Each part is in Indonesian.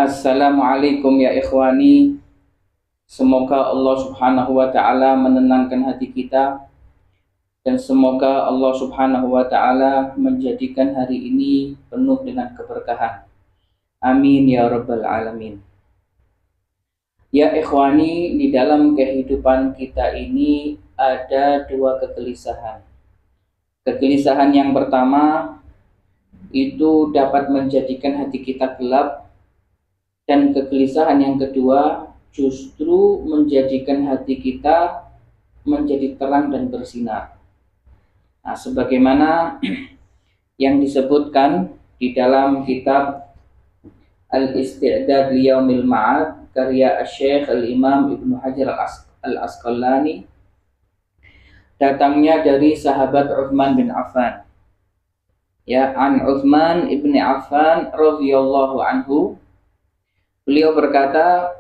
Assalamualaikum ya ikhwani. Semoga Allah Subhanahu wa taala menenangkan hati kita dan semoga Allah Subhanahu wa taala menjadikan hari ini penuh dengan keberkahan. Amin ya rabbal alamin. Ya ikhwani, di dalam kehidupan kita ini ada dua kegelisahan. Kegelisahan yang pertama itu dapat menjadikan hati kita gelap, dan kegelisahan yang kedua justru menjadikan hati kita menjadi terang dan bersinar. Nah, sebagaimana yang disebutkan di dalam kitab Al-Isti'dad Liyaumil Ma'ad karya Syekh Al-Imam Ibnu Hajar Al-Asqalani, datangnya dari sahabat Uthman bin Affan. Ya, an Uthman ibn Affan radhiyallahu anhu, beliau berkata,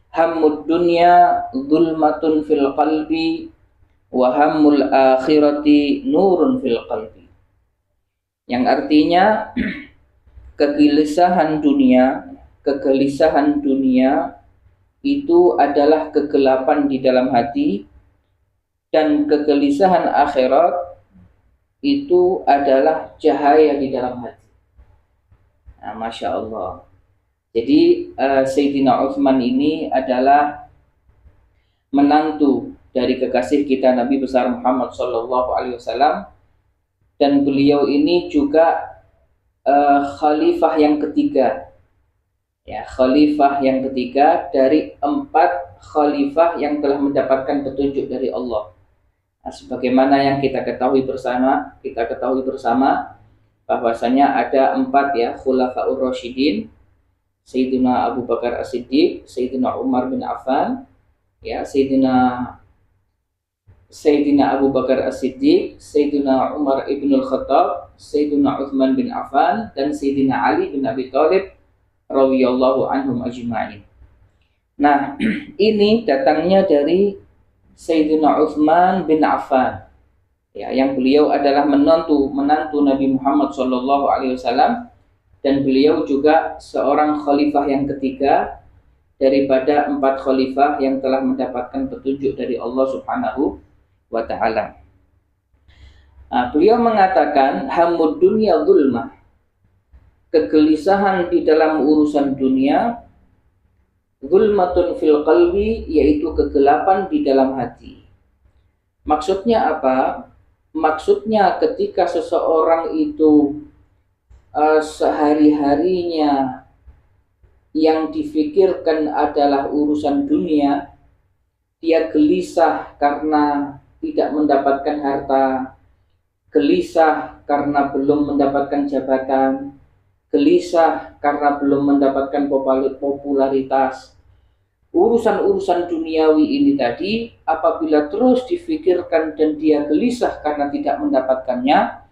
hammud dunya zulmatun fil qalbi wa hammul akhirati nurun fil qalbi. Yang artinya kegelisahan dunia itu adalah kegelapan di dalam hati, dan kegelisahan akhirat itu adalah cahaya di dalam hati. Nah, Masya Allah. Jadi Sayyidina Uthman ini adalah menantu dari kekasih kita Nabi besar Muhammad SAW, dan beliau ini juga khalifah yang ketiga. Ya, khalifah yang ketiga dari 4 khalifah yang telah mendapatkan petunjuk dari Allah. Nah, sebagaimana yang kita ketahui bersama bahwasanya ada 4 ya khulafaur rasyidin, Sayyidina Abu Bakar As-Siddiq, Sayyidina Umar bin Affan, ya Sayyidina Abu Bakar As-Siddiq, Sayyidina Umar ibn al-Khattab, Sayyidina Uthman bin Affan, dan Sayyidina Ali bin Abi Thalib radhiyallahu anhum ajma'in. Nah, ini datangnya dari Sayyidina Uthman bin Affan, ya, yang beliau adalah menantu Nabi Muhammad SAW, dan beliau juga seorang khalifah yang ketiga daripada 4 khalifah yang telah mendapatkan petunjuk dari Allah Subhanahu wa ta'ala. Nah, beliau mengatakan hammud dunya zulmah, kegelisahan di dalam urusan dunia, zulmatun fil qalbi, yaitu kegelapan di dalam hati. Maksudnya apa? Maksudnya ketika seseorang itu sehari-harinya yang difikirkan adalah urusan dunia, dia gelisah karena tidak mendapatkan harta, gelisah karena belum mendapatkan jabatan, gelisah karena belum mendapatkan popularitas. Urusan-urusan duniawi ini tadi apabila terus difikirkan dan dia gelisah karena tidak mendapatkannya,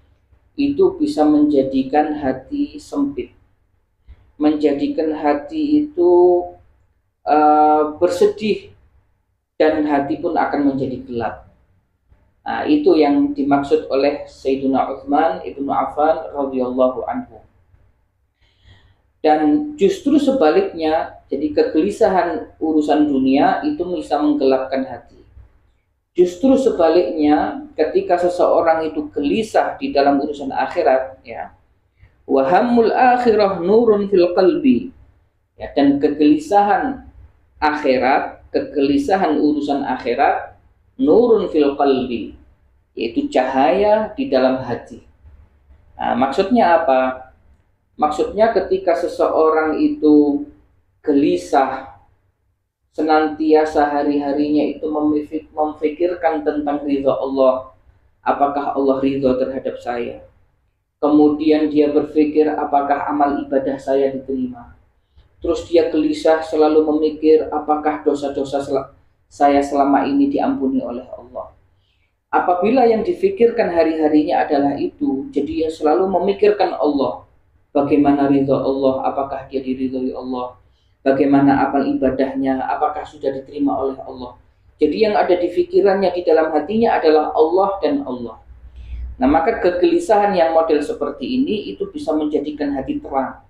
itu bisa menjadikan hati sempit, menjadikan hati itu bersedih, dan hati pun akan menjadi gelap. Nah, itu yang dimaksud oleh Sayyidina Uthman ibn Affan radhiyallahu anhu. Dan justru sebaliknya, jadi kegelisahan urusan dunia itu bisa menggelapkan hati. Justru sebaliknya, ketika seseorang itu gelisah di dalam urusan akhirat, ya, wa hammul akhirah nurun fil qalbi, ya, dan kegelisahan urusan akhirat nurun fil qalbi, yaitu cahaya di dalam hati. Nah, maksudnya apa? Maksudnya ketika seseorang itu gelisah, senantiasa hari-harinya itu memfikirkan tentang ridha Allah, apakah Allah ridha terhadap saya. Kemudian dia berpikir apakah amal ibadah saya diterima. Terus dia gelisah selalu memikir apakah dosa-dosa saya selama ini diampuni oleh Allah. Apabila yang difikirkan hari-harinya adalah itu, jadi dia selalu memikirkan Allah. Bagaimana ridha Allah, apakah dia diridhoi Allah, bagaimana amal ibadahnya, apakah sudah diterima oleh Allah. Jadi yang ada di pikirannya, di dalam hatinya adalah Allah dan Allah. Nah, maka kegelisahan yang model seperti ini itu bisa menjadikan hati terang.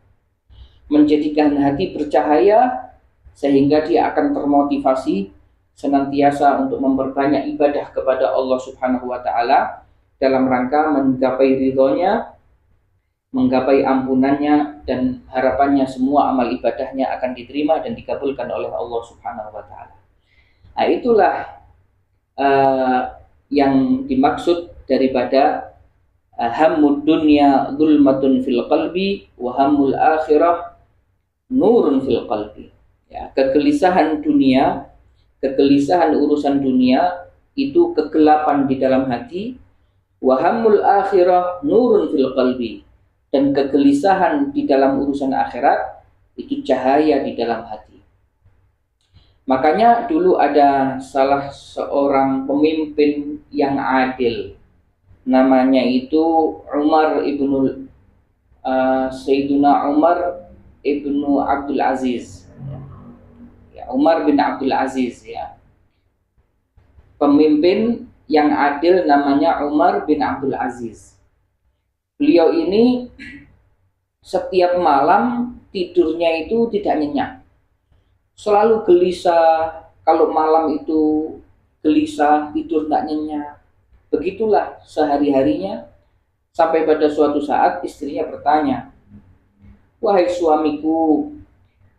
menjadikan hati bercahaya sehingga dia akan termotivasi senantiasa untuk memperbanyak ibadah kepada Allah Subhanahu wa taala dalam rangka menggapai ridhonya, menggapai ampunannya, dan harapannya semua amal ibadahnya akan diterima dan dikabulkan oleh Allah Subhanahu wa taala. Nah, itulah yang dimaksud daripada hammud dunya zulmatun fil qalbi wa hammul akhirah nurun fil qalbi. Ya, kegelisahan dunia, kegelisahan urusan dunia itu kegelapan di dalam hati, wa hammul akhirah nurun fil qalbi, dan kegelisahan di dalam urusan akhirat itu cahaya di dalam hati. Makanya dulu ada salah seorang pemimpin yang adil, namanya itu Umar ibnu Sayyiduna Umar ibnu Abdul Aziz. Ya, Umar bin Abdul Aziz, ya. Pemimpin yang adil namanya Umar bin Abdul Aziz. Beliau ini setiap malam tidurnya itu tidak nyenyak. Selalu gelisah, kalau malam itu gelisah, tidur tidak nyenyak. Begitulah sehari-harinya, sampai pada suatu saat istrinya bertanya, "Wahai suamiku,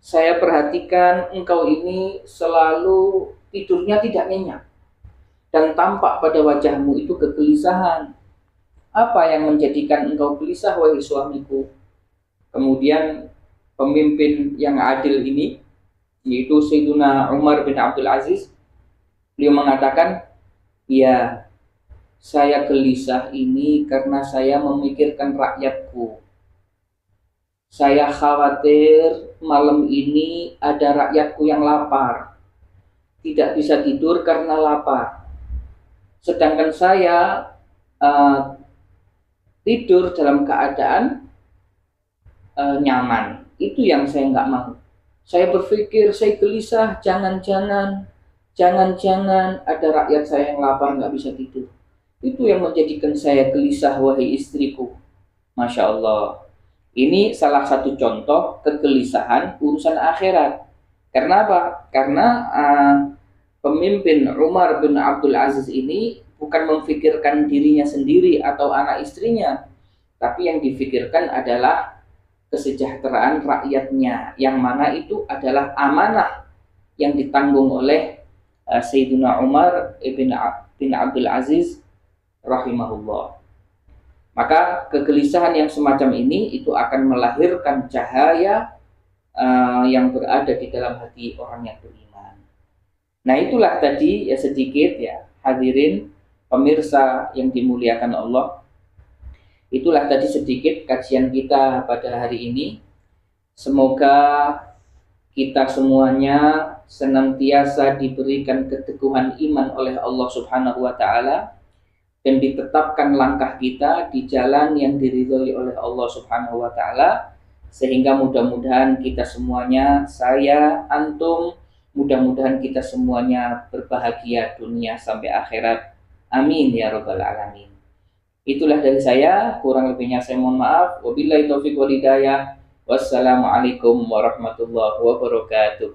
saya perhatikan engkau ini selalu tidurnya tidak nyenyak, dan tampak pada wajahmu itu kegelisahan. Apa yang menjadikan engkau gelisah, wahai suamiku?" Kemudian pemimpin yang adil ini, yaitu Sayyiduna Umar bin Abdul Aziz, beliau mengatakan, "Ya, saya gelisah ini karena saya memikirkan rakyatku. Saya khawatir malam ini ada rakyatku yang lapar, tidak bisa tidur karena lapar. Sedangkan saya tidur dalam keadaan nyaman. Itu yang saya nggak mau. Saya berpikir, saya gelisah, jangan-jangan ada rakyat saya yang lapar nggak bisa tidur. Itu yang menjadikan saya gelisah, wahai istriku." Masya Allah. Ini salah satu contoh kegelisahan urusan akhirat. Karena apa? Karena pemimpin Umar bin Abdul Aziz ini bukan memfikirkan dirinya sendiri atau anak istrinya, tapi yang difikirkan adalah kesejahteraan rakyatnya, yang mana itu adalah amanah yang ditanggung oleh Sayyidina Umar bin Abdul Aziz rahimahullah. Maka kegelisahan yang semacam ini itu akan melahirkan cahaya yang berada di dalam hati orang yang beriman. Nah, itulah tadi ya sedikit, ya hadirin pemirsa yang dimuliakan Allah. Itulah tadi sedikit kajian kita pada hari ini. Semoga kita semuanya senantiasa diberikan keteguhan iman oleh Allah Subhanahu wa taala dan ditetapkan langkah kita di jalan yang diridhoi oleh Allah Subhanahu wa taala, sehingga mudah-mudahan kita semuanya, saya, antum, mudah-mudahan kita semuanya berbahagia dunia sampai akhirat. Amin ya rabbal alamin. Itulah dari saya, kurang lebihnya saya mohon maaf. Wabillahi taufiq wal hidayah. Wassalamualaikum warahmatullahi wabarakatuh.